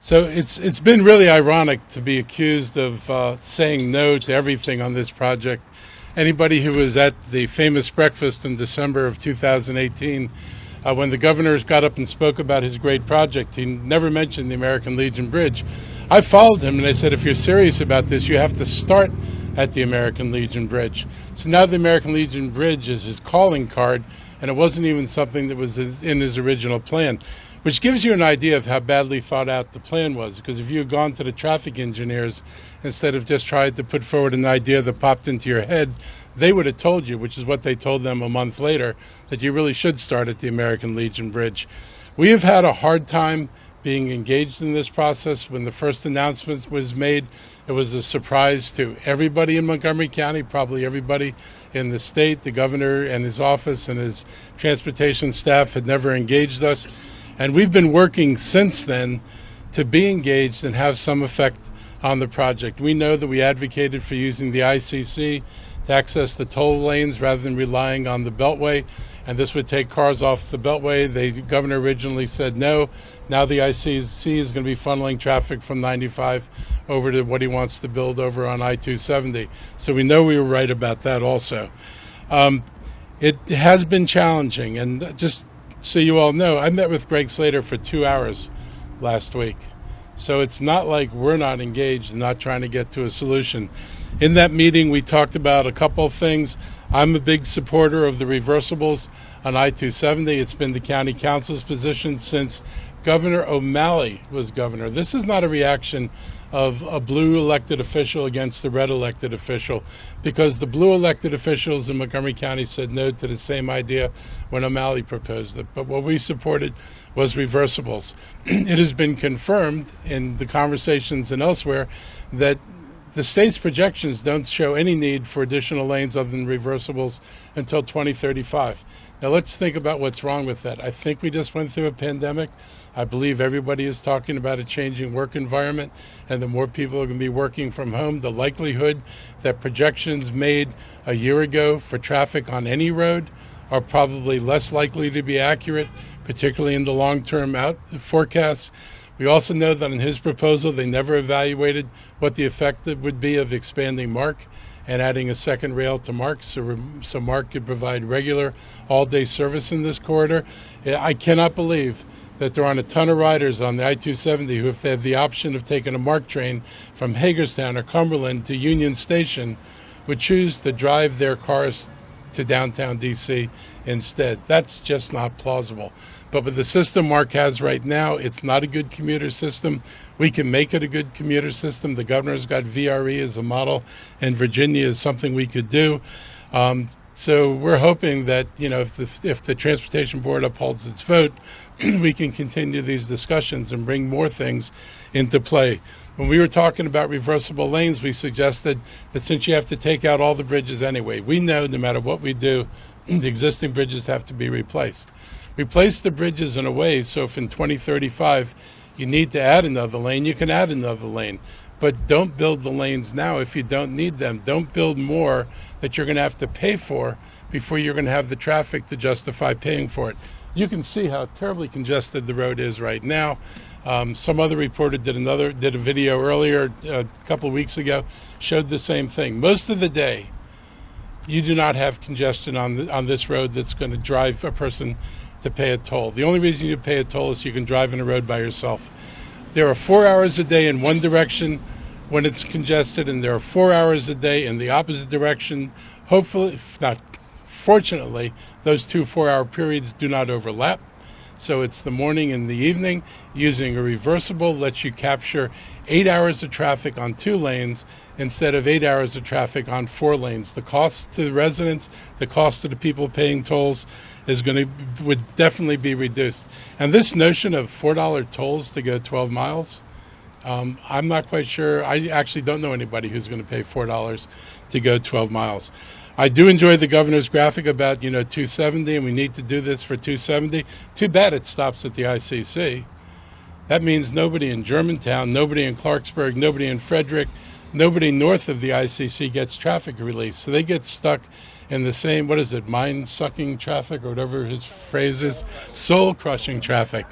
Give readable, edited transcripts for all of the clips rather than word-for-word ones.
So it's been really ironic to be accused of saying no to everything on this project. Anybody who was at the famous breakfast in December of 2018, when the governors got up and spoke about his great project, he never mentioned the American Legion Bridge. I followed him and I said, if you're serious about this, you have to start at the American Legion Bridge. So now the American Legion Bridge is his calling card, and it wasn't even something that was in his original plan, which gives you an idea of how badly thought out the plan was. Because if you had gone to the traffic engineers instead of just tried to put forward an idea that popped into your head, they would have told you, which is what they told them a month later, that you really should start at the American Legion Bridge. We have had a hard time being engaged in this process. When the first announcement was made, it was a surprise to everybody in Montgomery County, probably everybody in the state. The governor and his office and his transportation staff had never engaged us. And we've been working since then to be engaged and have some effect on the project. We know that we advocated for using the ICC to access the toll lanes rather than relying on the Beltway, and this would take cars off the Beltway. The governor originally said no. Now the ICC is going to be funneling traffic from 95 over to what he wants to build over on I-270. So we know we were right about that also. It has been challenging, and just so you all know, I met with Greg Slater for 2 hours last week. So it's not like we're not engaged and not trying to get to a solution. In that meeting, we talked about a couple of things. I'm a big supporter of the reversibles on I-270. It's been the county council's position since Governor O'Malley was governor. This is not a reaction of a blue elected official against the red elected official, because the blue elected officials in Montgomery County said no to the same idea when O'Malley proposed it. But what we supported was reversibles. It has been confirmed in the conversations and elsewhere that the state's projections don't show any need for additional lanes other than reversibles until 2035. Now let's think about what's wrong with that. I think we just went through a pandemic. I believe everybody is talking about a changing work environment, and the more people are going to be working from home, the likelihood that projections made a year ago for traffic on any road are probably less likely to be accurate, particularly in the long-term forecasts. We also know that in his proposal, they never evaluated what the effect would be of expanding Marc and adding a second rail to Marc, so Marc could provide regular all-day service in this corridor. I cannot believe that there aren't a ton of riders on the I-270 who, if they have the option of taking a Marc train from Hagerstown or Cumberland to Union Station, would choose to drive their cars to downtown D.C. instead. That's just not plausible. But with the system Marc has right now, it's not a good commuter system. We can make it a good commuter system. The governor's got VRE as a model, and Virginia is something we could do. So we're hoping that, you know, if the Transportation Board upholds its vote, we can continue these discussions and bring more things into play. When we were talking about reversible lanes, we suggested that since you have to take out all the bridges anyway, we know no matter what we do, the existing bridges have to be replaced. Replace the bridges in a way so if in 2035 you need to add another lane, you can add another lane. But don't build the lanes now if you don't need them. Don't build more that you're going to have to pay for before you're going to have the traffic to justify paying for it. You can see how terribly congested the road is right now. Some other reporter did a video earlier, a couple of weeks ago, showed the same thing. Most of the day, you do not have congestion on this road that's going to drive a person to pay a toll. The only reason you pay a toll is you can drive in a road by yourself. There are 4 hours a day in one direction when it's congested, and there are 4 hours a day in the opposite direction. Hopefully, if not fortunately, those 2 4-hour periods do not overlap. So it's the morning and the evening. Using a reversible lets you capture 8 hours of traffic on 2 lanes instead of 8 hours of traffic on 4 lanes. The cost to the residents, the cost to the people paying tolls would definitely be reduced. And this notion of $4 tolls to go 12 miles, I'm not quite sure. I actually don't know anybody who's going to pay $4 to go 12 miles. I do enjoy the governor's graphic about, 270, and we need to do this for 270. Too bad it stops at the ICC. That means nobody in Germantown, nobody in Clarksburg, nobody in Frederick, nobody north of the ICC gets traffic release. So they get stuck in the same, mind-sucking traffic, or whatever his phrase is, soul-crushing traffic.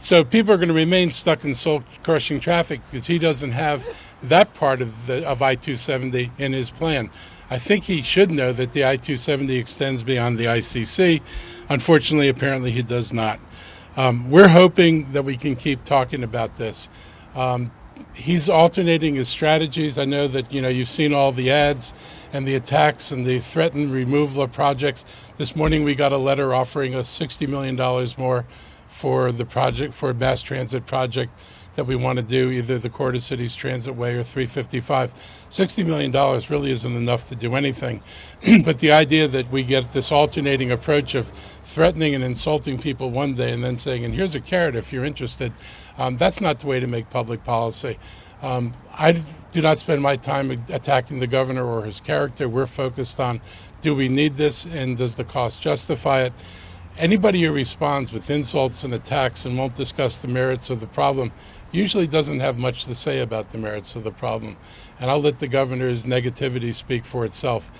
So people are going to remain stuck in soul-crushing traffic because he doesn't have that part of I-270 in his plan. I think he should know that the I-270 extends beyond the ICC. Unfortunately, apparently he does not. We're hoping that we can keep talking about this. He's alternating his strategies. I know that you've seen all the ads and the attacks and the threatened removal of projects. This morning we got a letter offering us $60 million more for the project, for a mass transit project that we want to do, either the Quarter Cities Transit Way or 355. $60 million really isn't enough to do anything. But the idea that we get this alternating approach of threatening and insulting people one day and then saying, and here's a carrot if you're interested, that's not the way to make public policy. I do not spend my time attacking the governor or his character. We're focused on, do we need this and does the cost justify it? Anybody who responds with insults and attacks and won't discuss the merits of the problem usually doesn't have much to say about the merits of the problem. And I'll let the governor's negativity speak for itself.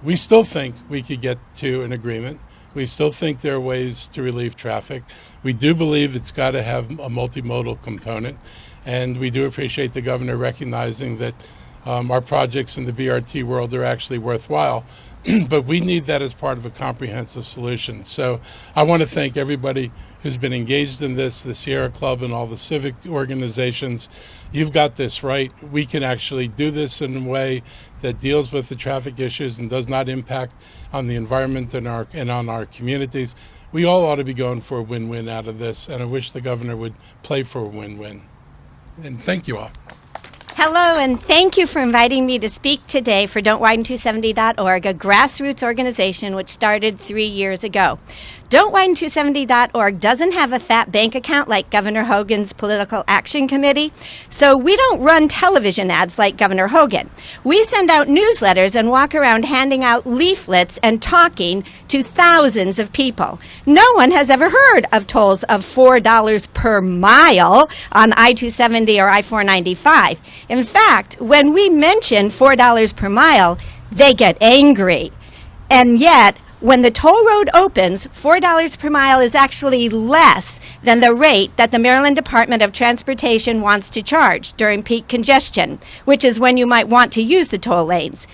We still think we could get to an agreement. We still think there are ways to relieve traffic. We do believe it's got to have a multimodal component. And we do appreciate the governor recognizing that our projects in the BRT world are actually worthwhile. But we need that as part of a comprehensive solution. So I want to thank everybody who's been engaged in this, the Sierra Club and all the civic organizations. You've got this right. We can actually do this in a way that deals with the traffic issues and does not impact on the environment and on our communities. We all ought to be going for a win-win out of this, and I wish the governor would play for a win-win. And thank you all. Hello, and thank you for inviting me to speak today for Don'tWiden270.org, a grassroots organization which started 3 years ago. Don'tWiden270.org doesn't have a fat bank account like Governor Hogan's Political Action Committee, so we don't run television ads like Governor Hogan. We send out newsletters and walk around handing out leaflets and talking to thousands of people. No one has ever heard of tolls of $4 per mile on I-270 or I-495. In fact, when we mention $4 per mile, they get angry. And yet, when the toll road opens, $4 per mile is actually less than the rate that the Maryland Department of Transportation wants to charge during peak congestion, which is when you might want to use the toll lanes.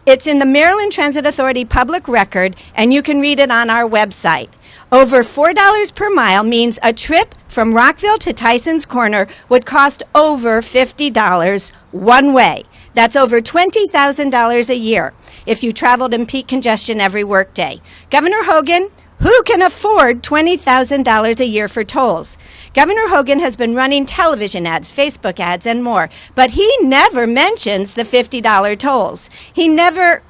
It's in the Maryland Transit Authority public record, and you can read it on our website. Over $4 per mile means a trip from Rockville to Tyson's Corner would cost over $50 one way. That's over $20,000 a year if you traveled in peak congestion every workday. Governor Hogan, who can afford $20,000 a year for tolls? Governor Hogan has been running television ads, Facebook ads, and more, but he never mentions the $50 tolls. He never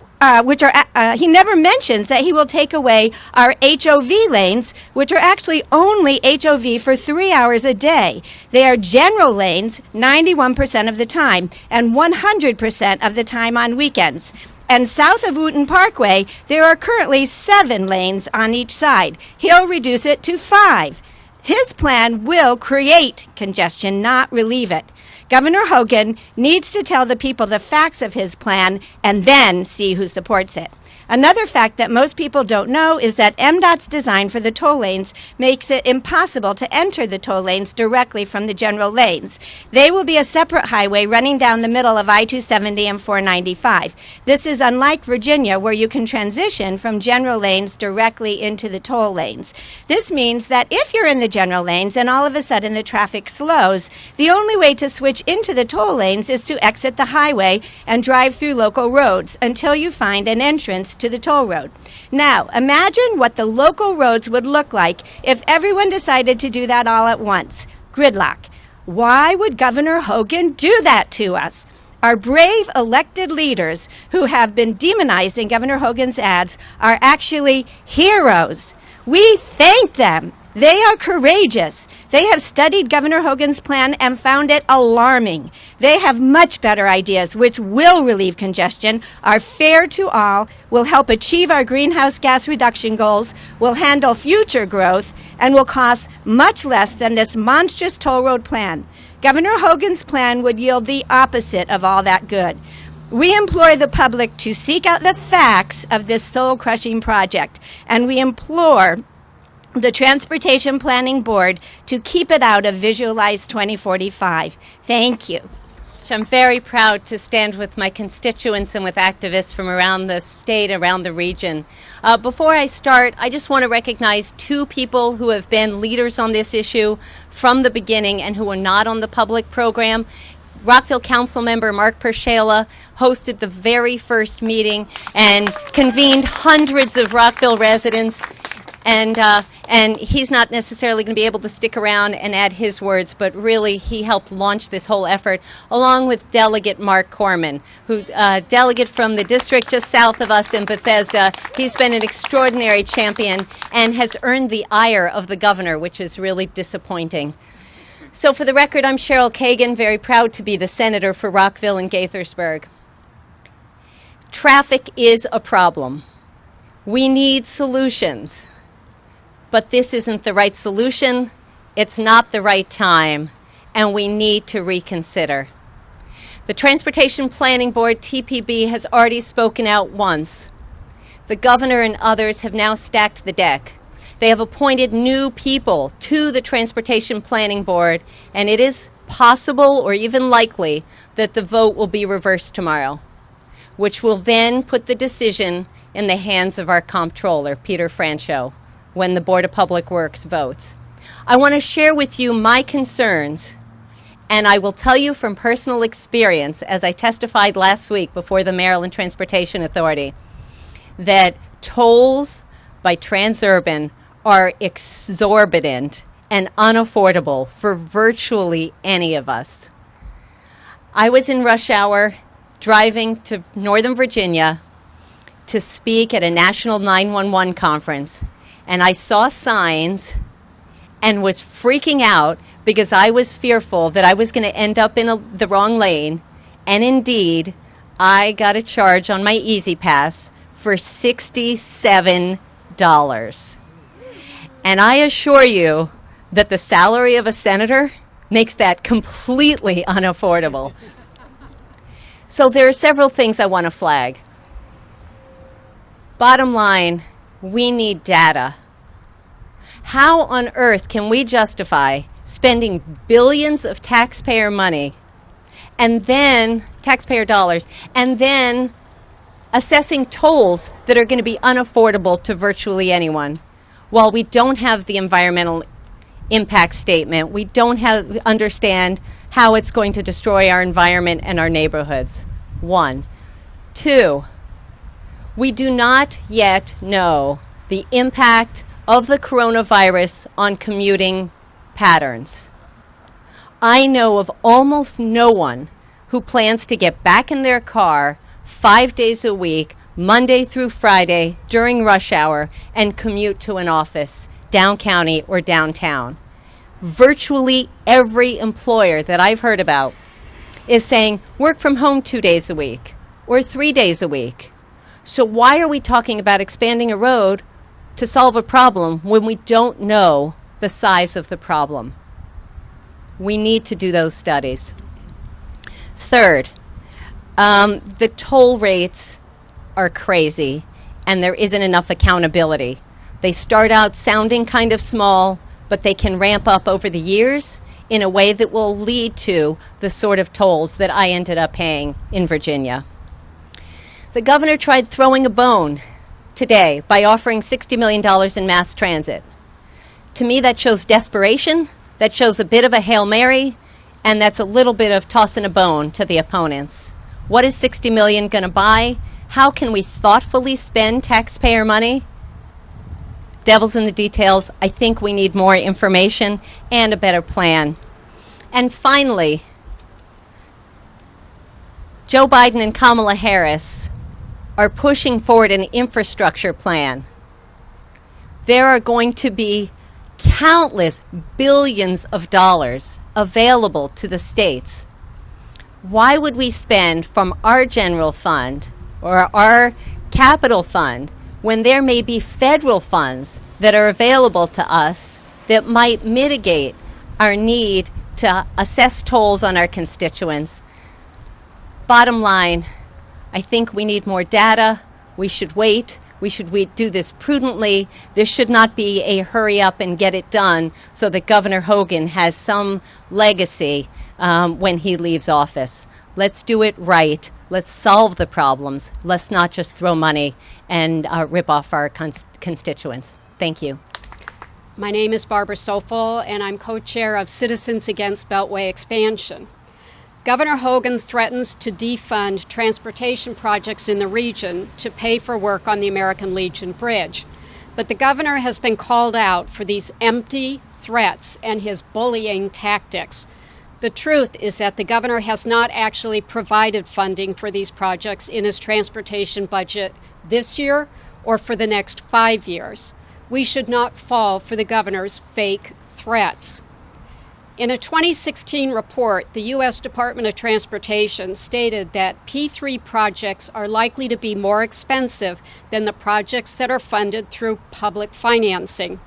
mentions that he will take away our HOV lanes, which are actually only HOV for 3 hours a day. They are general lanes 91% of the time and 100% of the time on weekends. And south of Wooten Parkway, there are currently 7 lanes on each side. He'll reduce it to 5. His plan will create congestion, not relieve it. Governor Hogan needs to tell the people the facts of his plan and then see who supports it. Another fact that most people don't know is that MDOT's design for the toll lanes makes it impossible to enter the toll lanes directly from the general lanes. They will be a separate highway running down the middle of I-270 and 495. This is unlike Virginia, where you can transition from general lanes directly into the toll lanes. This means that if you're in the general lanes and all of a sudden the traffic slows, the only way to switch into the toll lanes is to exit the highway and drive through local roads until you find an entrance to the toll road. Now, imagine what the local roads would look like if everyone decided to do that all at once. Gridlock. Why would Governor Hogan do that to us? Our brave elected leaders who have been demonized in Governor Hogan's ads are actually heroes. We thank them. They are courageous. They have studied Governor Hogan's plan and found it alarming. They have much better ideas which will relieve congestion, are fair to all, will help achieve our greenhouse gas reduction goals, will handle future growth, and will cost much less than this monstrous toll road plan. Governor Hogan's plan would yield the opposite of all that good. We implore the public to seek out the facts of this soul-crushing project, and we implore the Transportation Planning Board to keep it out of Visualize 2045. Thank you. I'm very proud to stand with my constituents and with activists from around the state, around the region. Before I start, I just want to recognize two people who have been leaders on this issue from the beginning and who are not on the public program. Rockville Council member Marc hosted the very first meeting and convened hundreds of Rockville residents. And he's not necessarily going to be able to stick around and add his words, but really he helped launch this whole effort, along with Delegate Marc Corman, who delegate from the district just south of us in Bethesda. He's been an extraordinary champion and has earned the ire of the governor, which is really disappointing. So for the record, I'm Cheryl Kagan, very proud to be the senator for Rockville and Gaithersburg. Traffic is a problem. We need solutions. But this isn't the right solution, it's not the right time, and we need to reconsider. The Transportation Planning Board, TPB, has already spoken out once. The governor and others have now stacked the deck. They have appointed new people to the Transportation Planning Board, and it is possible or even likely that the vote will be reversed tomorrow, which will then put the decision in the hands of our comptroller, Peter Franchot, when the Board of Public Works votes. I want to share with you my concerns, and I will tell you from personal experience, as I testified last week before the Maryland Transportation Authority, that tolls by Transurban are exorbitant and unaffordable for virtually any of us. I was in rush hour driving to Northern Virginia to speak at a national 911 conference. And I saw signs and was freaking out because I was fearful that I was going to end up in the wrong lane. And indeed, I got a charge on my Easy Pass for $67. And I assure you that the salary of a senator makes that completely unaffordable. So there are several things I want to flag. Bottom line, we need data. How on earth can we justify spending billions of taxpayer money and then taxpayer dollars and then assessing tolls that are going to be unaffordable to virtually anyone while we don't have the environmental impact statement, we don't understand how it's going to destroy our environment and our neighborhoods? One. Two, we do not yet know the impact of the coronavirus on commuting patterns. I know of almost no one who plans to get back in their car 5 days a week, Monday through Friday, during rush hour, and commute to an office, down county or downtown. Virtually every employer that I've heard about is saying, work from home 2 days a week or 3 days a week. So why are we talking about expanding a road to solve a problem when we don't know the size of the problem? We need to do those studies. Third, the toll rates are crazy and there isn't enough accountability. They start out sounding kind of small, but they can ramp up over the years in a way that will lead to the sort of tolls that I ended up paying in Virginia. The governor tried throwing a bone today by offering $60 million in mass transit. To me, that shows desperation, that shows a bit of a Hail Mary, and that's a little bit of tossing a bone to the opponents. What is $60 million going to buy? How can we thoughtfully spend taxpayer money? Devil's in the details. I think we need more information and a better plan. And finally, Joe Biden and Kamala Harris are pushing forward an infrastructure plan. There are going to be countless billions of dollars available to the states. Why would we spend from our general fund or our capital fund when there may be federal funds that are available to us that might mitigate our need to assess tolls on our constituents? Bottom line, I think we need more data. We should wait. We do this prudently. This should not be a hurry up and get it done so that Governor Hogan has some legacy when he leaves office. Let's do it right. Let's solve the problems. Let's not just throw money and rip off our constituents. Thank you. My name is Barbara Sofel, and I'm co-chair of Citizens Against Beltway Expansion. Governor Hogan threatens to defund transportation projects in the region to pay for work on the American Legion Bridge. But the governor has been called out for these empty threats and his bullying tactics. The truth is that the governor has not actually provided funding for these projects in his transportation budget this year or for the next 5 years. We should not fall for the governor's fake threats. In a 2016 report, the U.S. Department of Transportation stated that P3 projects are likely to be more expensive than the projects that are funded through public financing.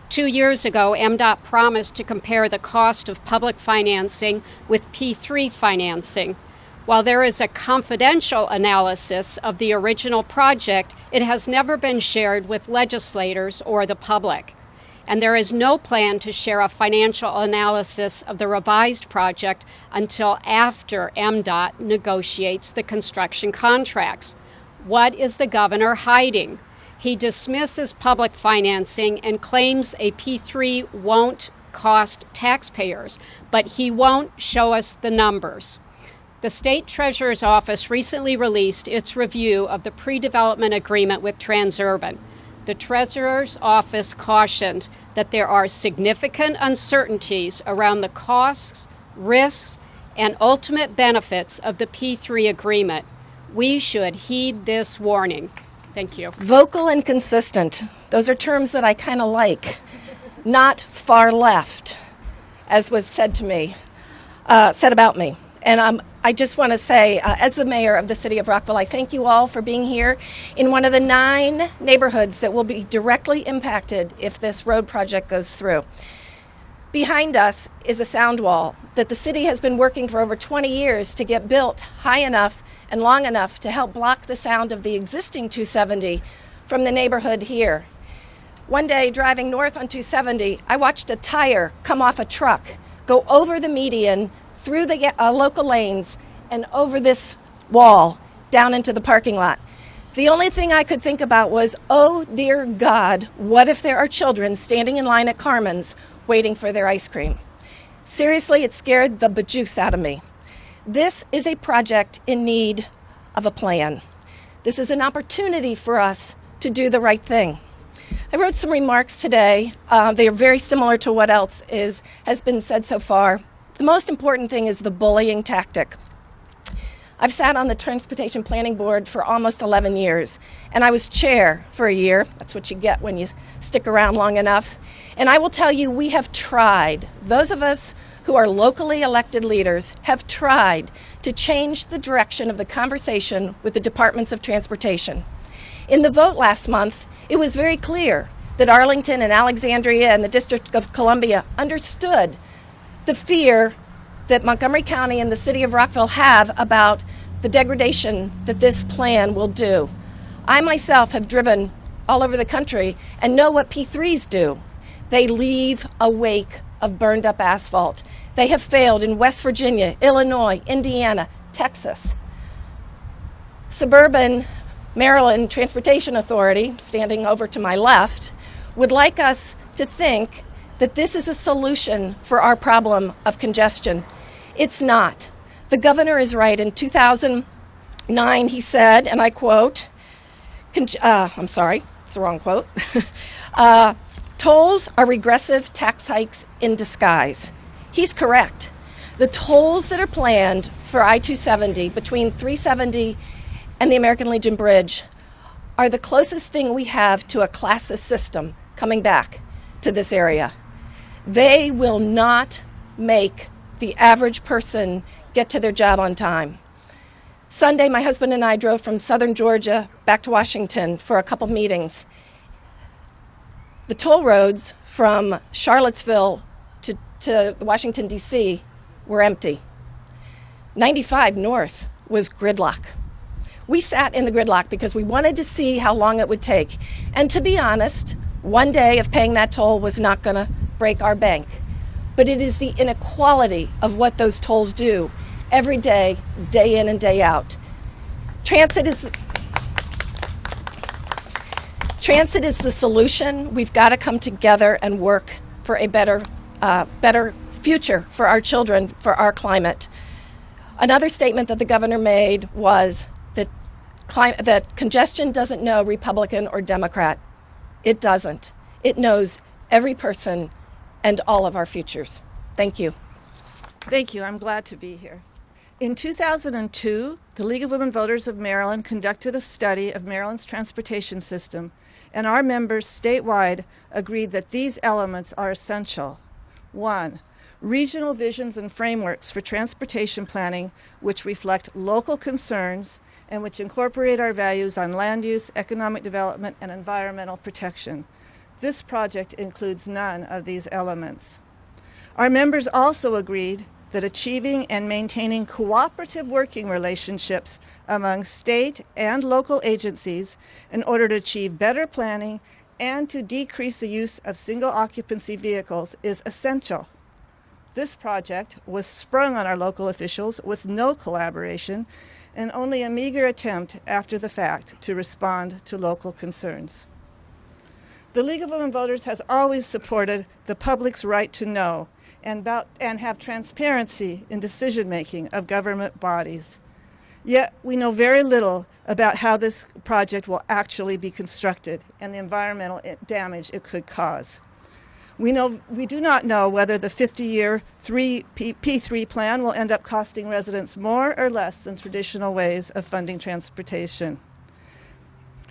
2 years ago, MDOT promised to compare the cost of public financing with P3 financing. While there is a confidential analysis of the original project, it has never been shared with legislators or the public. And there is no plan to share a financial analysis of the revised project until after MDOT negotiates the construction contracts. What is the governor hiding? He dismisses public financing and claims a P3 won't cost taxpayers, but he won't show us the numbers. The State Treasurer's Office recently released its review of the pre-development agreement with Transurban. The Treasurer's Office cautioned that there are significant uncertainties around the costs, risks, and ultimate benefits of the P3 agreement. We should heed this warning. Thank you. Vocal and consistent. Those are terms that I kind of like. Not far left, as was said to me, said about me. And I just want to say, as the mayor of the city of Rockville, I thank you all for being here in one of the 9 neighborhoods that will be directly impacted if this road project goes through. Behind us is a sound wall that the city has been working for over 20 years to get built high enough and long enough to help block the sound of the existing 270 from the neighborhood here. One day, driving north on 270, I watched a tire come off a truck, go over the median, through the local lanes, and over this wall down into the parking lot. The only thing I could think about was, oh dear God, what if there are children standing in line at Carmen's waiting for their ice cream? Seriously, it scared the bejuice out of me. This is a project in need of a plan. This is an opportunity for us to do the right thing. I wrote some remarks today. They are very similar to what else has been said so far. The most important thing is the bullying tactic. I've sat on the Transportation Planning Board for almost 11 years, and I was chair for a year. That's what you get when you stick around long enough. And I will tell you, we have tried, those of us who are locally elected leaders have tried to change the direction of the conversation with the Departments of Transportation. In the vote last month, it was very clear that Arlington and Alexandria and the District of Columbia understood the fear that Montgomery County and the city of Rockville have about the degradation that this plan will do. I myself have driven all over the country and know what P3s do. They leave a wake of burned up asphalt. They have failed in West Virginia, Illinois, Indiana, Texas. Suburban Maryland Transportation Authority, standing over to my left, would like us to think that this is a solution for our problem of congestion. It's not. The governor is right. In 2009, he said, and I quote, I'm sorry, it's the wrong quote. Tolls are regressive tax hikes in disguise. He's correct. The tolls that are planned for I-270 between 370 and the American Legion Bridge are the closest thing we have to a classist system coming back to this area. They will not make the average person get to their job on time. Sunday, my husband and I drove from southern Georgia back to Washington for a couple meetings. The toll roads from Charlottesville to Washington, D.C. were empty. 95 north was gridlock. We sat in the gridlock because we wanted to see how long it would take. And to be honest, one day of paying that toll was not going to break our bank. But it is the inequality of what those tolls do every day, day in and day out. Transit is the solution. We've got to come together and work for a better future for our children, for our climate. Another statement that the governor made was that congestion doesn't know Republican or Democrat. It doesn't. It knows every person and all of our futures. Thank you. Thank you. I'm glad to be here. In 2002, the League of Women Voters of Maryland conducted a study of Maryland's transportation system, and our members statewide agreed that these elements are essential. 1, regional visions and frameworks for transportation planning which reflect local concerns and which incorporate our values on land use, economic development, and environmental protection. This project includes none of these elements. Our members also agreed that achieving and maintaining cooperative working relationships among state and local agencies in order to achieve better planning and to decrease the use of single occupancy vehicles is essential. This project was sprung on our local officials with no collaboration and only a meager attempt after the fact to respond to local concerns. The League of Women Voters has always supported the public's right to know and have transparency in decision-making of government bodies. Yet we know very little about how this project will actually be constructed and the environmental damage it could cause. We do not know whether the 50-year P3 plan will end up costing residents more or less than traditional ways of funding transportation.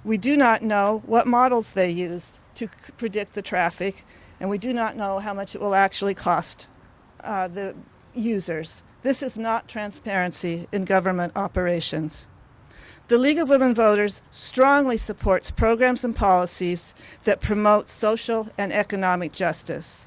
We do not know what models they used to predict the traffic, and we do not know how much it will actually cost the users. This is not transparency in government operations. The League of Women Voters strongly supports programs and policies that promote social and economic justice.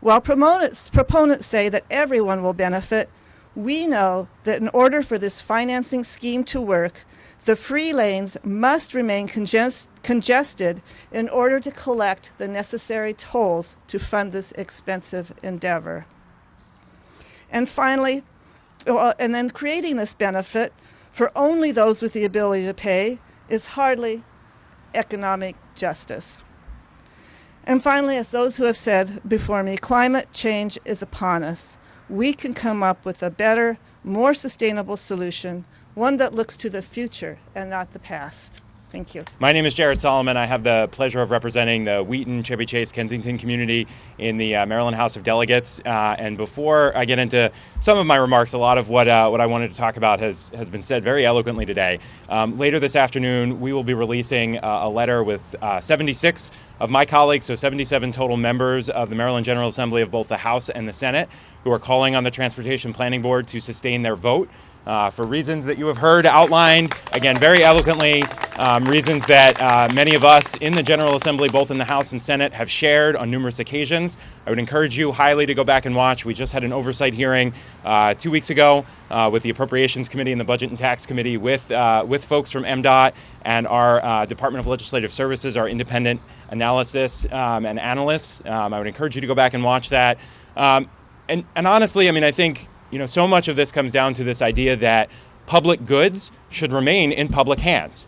While proponents say that everyone will benefit, we know that in order for this financing scheme to work, the free lanes must remain congested in order to collect the necessary tolls to fund this expensive endeavor. And finally, and then creating this benefit for only those with the ability to pay is hardly economic justice. And finally, as those who have said before me, climate change is upon us. We can come up with a better, more sustainable solution, one that looks to the future and not the past. Thank you. My name is Jared Solomon. I have the pleasure of representing the Wheaton, Chevy Chase, Kensington community in the Maryland House of Delegates. And before I get into some of my remarks, a lot of what I wanted to talk about has been said very eloquently today. Later this afternoon, we will be releasing a letter with 76 of my colleagues, so 77 total members of the Maryland General Assembly of both the House and the Senate, who are calling on the Transportation Planning Board to sustain their vote. For reasons that you have heard outlined, again, very eloquently, reasons that many of us in the General Assembly, both in the House and Senate, have shared on numerous occasions. I would encourage you highly to go back and watch. We just had an oversight hearing 2 weeks ago with the Appropriations Committee and the Budget and Tax Committee with folks from MDOT and our Department of Legislative Services, our independent analysis and analysts. I would encourage you to go back and watch that. And honestly, I mean, I think so much of this comes down to this idea that public goods should remain in public hands.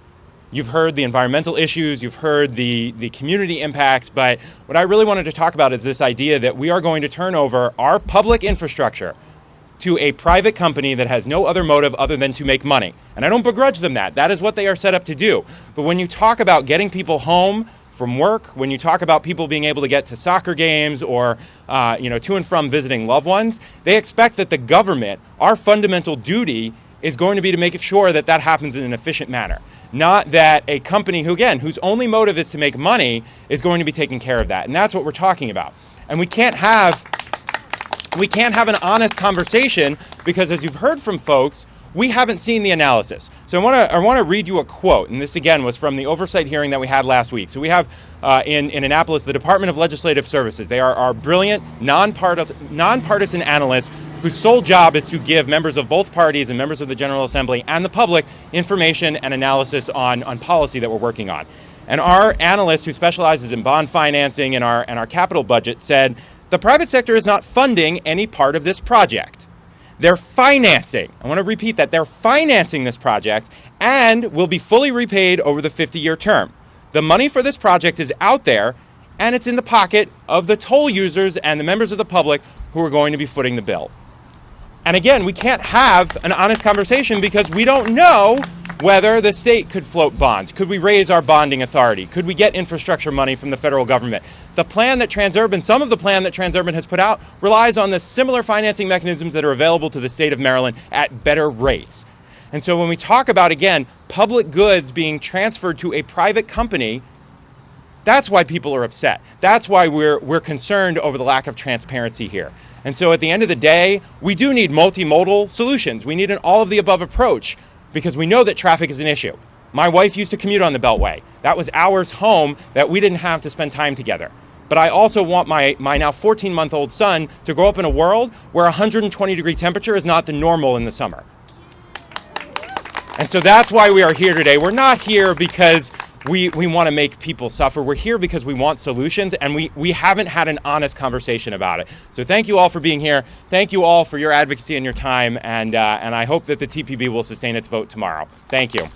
You've heard the environmental issues, you've heard the community impacts, but what I really wanted to talk about is this idea that we are going to turn over our public infrastructure to a private company that has no other motive other than to make money. And I don't begrudge them that. That is what they are set up to do. But when you talk about getting people home from work, when you talk about people being able to get to soccer games or to and from visiting loved ones, they expect that the government, our fundamental duty, is going to be to make sure that that happens in an efficient manner. Not that a company whose only motive is to make money, is going to be taking care of that. And that's what we're talking about. And we can't have an honest conversation because, as you've heard from folks, we haven't seen the analysis. So I want to read you a quote, and this again was from the oversight hearing that we had last week. So we have in Annapolis the Department of Legislative Services. They are our brilliant, nonpartisan analysts whose sole job is to give members of both parties and members of the General Assembly and the public information and analysis on policy that we're working on. And our analyst who specializes in bond financing and our capital budget said, the private sector is not funding any part of this project. They're financing. I want to repeat that. They're financing this project and will be fully repaid over the 50-year term. The money for this project is out there, and it's in the pocket of the toll users and the members of the public who are going to be footing the bill. And again, we can't have an honest conversation because we don't know whether the state could float bonds. Could we raise our bonding authority? Could we get infrastructure money from the federal government? The plan that Transurban, some of the plan that Transurban has put out relies on the similar financing mechanisms that are available to the state of Maryland at better rates. And so when we talk about, again, public goods being transferred to a private company, that's why people are upset. That's why we're concerned over the lack of transparency here. And so at the end of the day, we do need multimodal solutions. We need an all-of-the-above approach because we know that traffic is an issue. My wife used to commute on the Beltway. That was hours home that we didn't have to spend time together. But I also want my now 14-month-old son to grow up in a world where 120-degree temperature is not the normal in the summer. And so that's why we are here today. We're not here because we want to make people suffer. We're here because we want solutions, and we haven't had an honest conversation about it. So thank you all for being here. Thank you all for your advocacy and your time, and I hope that the TPB will sustain its vote tomorrow. Thank you.